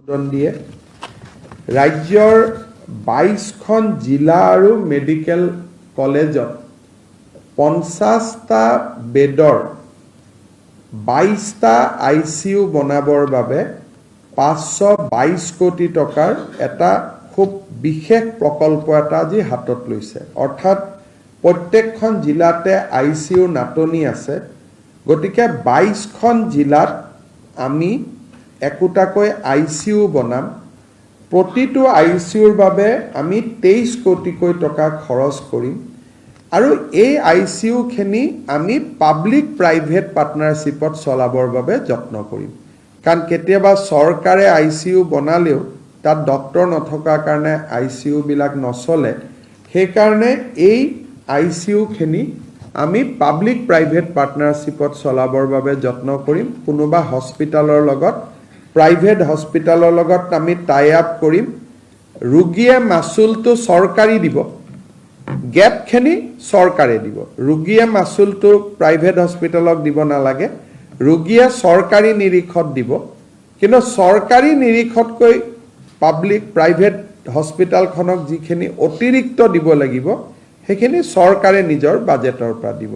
অনুমোদন দিয়ে ৰাজ্যৰ 22খন জিলা আৰু মেডিকেল কলেজত 50টা বেডৰ 22টা ICU বনাবৰ বাবে 522 কোটি টকাৰ এটা খুব বিশেষ প্ৰকল্প এটা আজি হাতত লৈছে অৰ্থাৎ প্ৰত্যেকখন জিলাতে ICU নাটনি আছে গতিকে 22খন জিলাত আমি একোটাকৈ ICU বনাম প্ৰতিটো ICUৰ বাবে আমি 23 কোটিকৈ টকা খৰচ কৰিম আৰু এই ICU খিনি আমি পাব্লিক প্ৰাইভেট পাৰ্টনাৰশ্বিপত চলাবৰ বাবে যত্ন কৰিম কাৰণ কেতিয়াবা চৰকাৰে ICU বনালেও তাত ডক্টৰ নথকাৰ কাৰণে ICU বিলাক নচলে সেই কাৰণে এই ICU খিনি আমি পাব্লিক প্ৰাইভেট পাৰ্টনাৰশ্বিপত চলাবৰ বাবে যত্ন কৰিম কোনোবা হস্পিটালৰ লগত প্ৰাইভেট হস্পিটালৰ লগত আমি টাই আপ কৰিম ৰোগীয়ে মাসুলটো চৰকাৰী দিব গেপখিনি চৰকাৰে দিব ৰোগীয়ে মাসুলটো প্ৰাইভেট হস্পিটালক দিব নালাগে ৰোগীয়ে চৰকাৰী নিৰীক্ষত দিব কিন্তু চৰকাৰী নিৰীক্ষতকৈ পাব্লিক প্ৰাইভেট হস্পিটালখনক যিখিনি অতিৰিক্ত দিব লাগিব সেইখিনি চৰকাৰে নিজৰ বাজেটৰ পৰা দিব